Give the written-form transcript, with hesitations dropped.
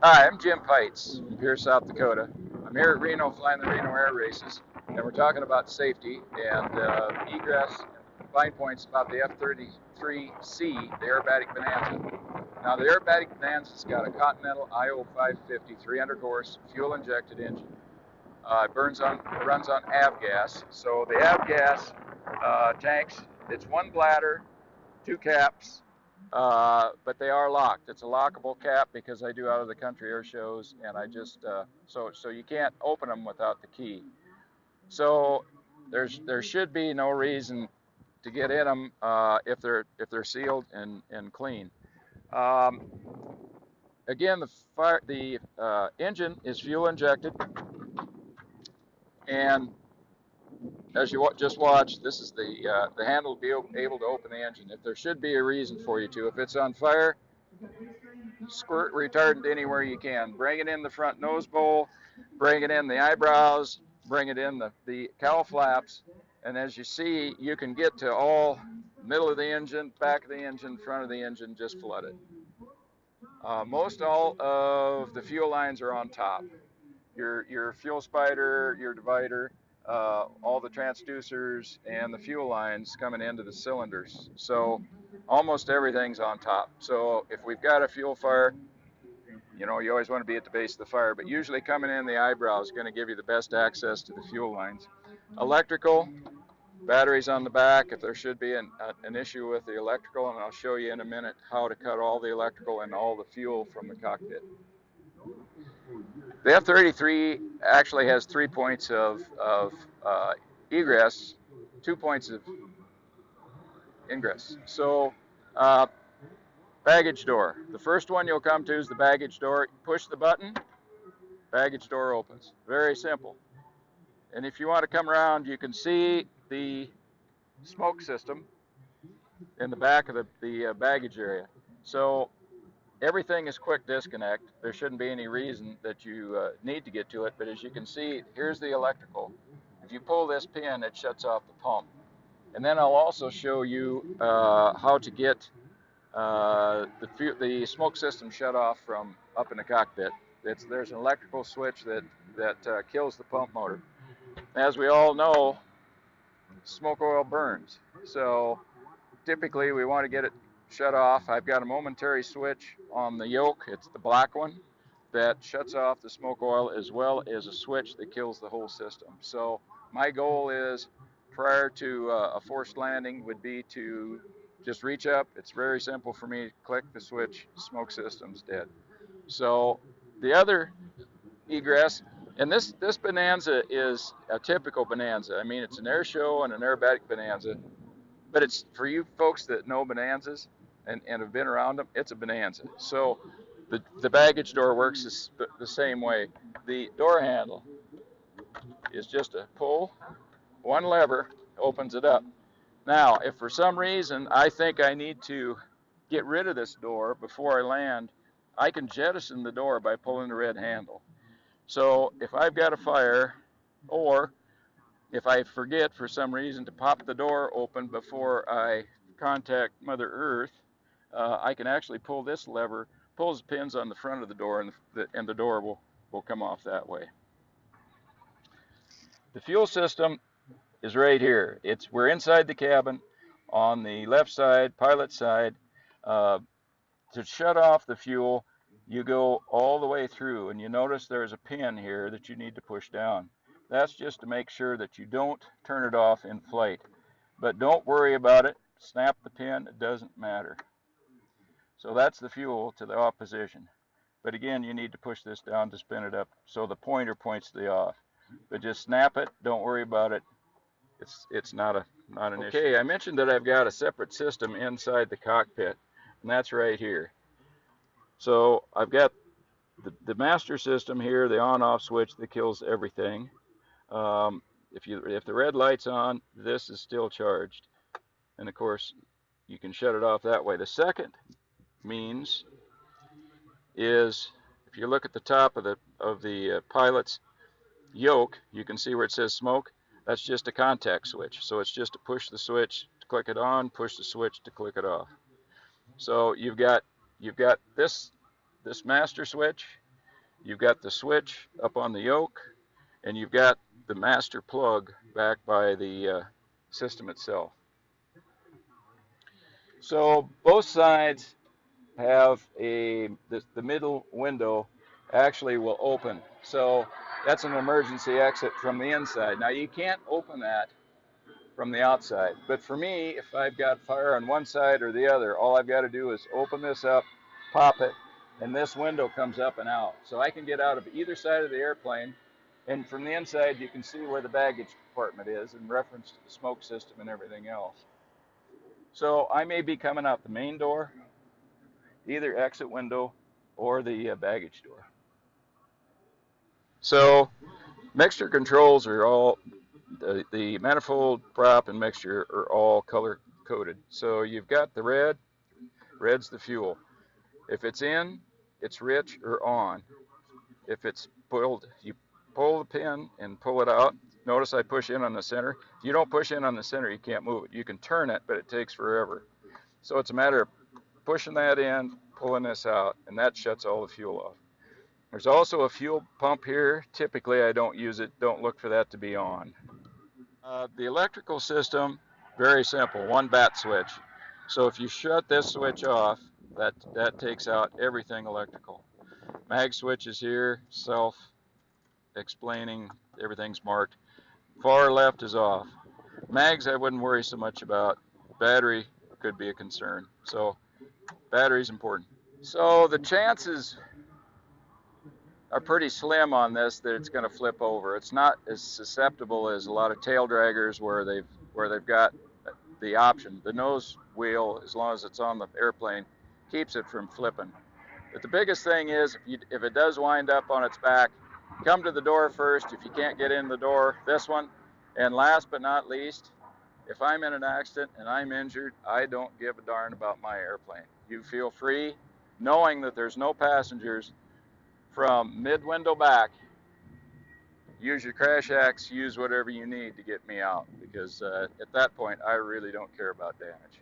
Hi, I'm Jim Peitz from Pierce, South Dakota. I'm here at Reno flying the Reno Air Races, and we're talking about safety and egress and fine points about the F-33C, the aerobatic Bonanza. Now, the aerobatic Bonanza's got a Continental IO 550 300 horse fuel injected engine. It runs on avgas. So the avgas tanks, it's one bladder, two caps, but they are locked. It's a lockable cap because I do out of the country air shows, and I just so you can't open them without the key. So there should be no reason to get in them if they're sealed and clean. Um, Again, the engine is fuel injected, and as you just watched, this is the handle to be able to open the engine. If there should be a reason for you to, if it's on fire, squirt retardant anywhere you can. Bring it in the front nose bowl, bring it in the eyebrows, bring it in the cowl flaps, and as you see, you can get to all middle of the engine, back of the engine, front of the engine, just flooded. Most all of the fuel lines are on top. Your fuel spider, your divider, all the transducers, and the fuel lines coming into the cylinders. So almost everything's on top. So if we've got a fuel fire, you know, you always want to be at the base of the fire, but usually coming in the eyebrow is going to give you the best access to the fuel lines. Electrical, batteries on the back, if there should be an issue with the electrical, and I'll show you in a minute how to cut all the electrical and all the fuel from the cockpit. The F-33 actually has 3 points of egress, 2 points of ingress. So baggage door. The first one you'll come to is the baggage door. Push the button, baggage door opens. Very simple. And if you want to come around, you can see the smoke system in the back of the baggage area. So everything is quick disconnect. There shouldn't be any reason that you need to get to it, but as you can see, here's the electrical. If you pull this pin, it shuts off the pump. And then I'll also show you how to get the smoke system shut off from up in the cockpit. There's an electrical switch that kills the pump motor. As we all know, smoke oil burns. So typically we want to get it shut off. I've got a momentary switch on the yoke. It's the black one that shuts off the smoke oil, as well as a switch that kills the whole system. So my goal is, prior to a forced landing, would be to just reach up. It's very simple for me. Click the switch, smoke system's dead. So the other egress, and this Bonanza is a typical Bonanza. I mean, it's an air show and an aerobatic Bonanza, but it's for you folks that know Bonanzas and have been around them, it's a Bonanza. So the baggage door works the same way. The door handle is just a pull, one lever opens it up. Now, if for some reason I think I need to get rid of this door before I land, I can jettison the door by pulling the red handle. So if I've got a fire, or if I forget for some reason to pop the door open before I contact Mother Earth, I can actually pull this lever, pulls the pins on the front of the door, and the door will come off that way. The fuel system is right here. We're inside the cabin on the left side, pilot side. To shut off the fuel, you go all the way through, and you notice there's a pin here that you need to push down. That's just to make sure that you don't turn it off in flight. But don't worry about it. Snap the pin, it doesn't matter. So that's the fuel to the off position. But again, you need to push this down to spin it up so the pointer points to the off. But just snap it, don't worry about it. It's not an issue. Okay, I mentioned that I've got a separate system inside the cockpit, and that's right here. So I've got the master system here, the on-off switch that kills everything. If the red light's on, this is still charged, and of course you can shut it off that way. The second means is, if you look at the top of the pilot's yoke, you can see where it says smoke. That's just a contact switch. So it's just to push the switch to click it on, push the switch to click it off. So you've got this master switch, You've got the switch up on the yoke, and you've got the master plug back by the system itself. So both sides have the middle window actually will open. So that's an emergency exit from the inside. Now you can't open that from the outside, but for me, if I've got fire on one side or the other, all I've got to do is open this up, pop it, and this window comes up and out. So I can get out of either side of the airplane, and from the inside you can see where the baggage compartment is in reference to the smoke system and everything else. So I may be coming out the main door, either exit window or the baggage door. So mixture controls are all, the manifold, prop, and mixture are all color coded. So you've got the red, red's the fuel. If it's in, it's rich or on. If it's pulled, you pull the pin and pull it out. Notice I push in on the center. If you don't push in on the center, you can't move it. You can turn it, but it takes forever. So it's a matter of pushing that in, pulling this out, and that shuts all the fuel off. There's also a fuel pump here. Typically, I don't use it. Don't look for that to be on. The electrical system, very simple, one bat switch. So if you shut this switch off, that takes out everything electrical. Mag switch is here, self-explaining, everything's marked. Far left is off. Mags I wouldn't worry so much about. Battery could be a concern. So battery's important. So the chances are pretty slim on this that it's going to flip over. It's not as susceptible as a lot of tail draggers where they've got the option. The nose wheel, as long as it's on the airplane, keeps it from flipping. But the biggest thing is if it does wind up on its back, come to the door first. If you can't get in the door, this one. And last but not least, if I'm in an accident and I'm injured, I don't give a darn about my airplane. You feel free, knowing that there's no passengers, from mid-window back, use your crash axe, use whatever you need to get me out, because at that point, I really don't care about damage.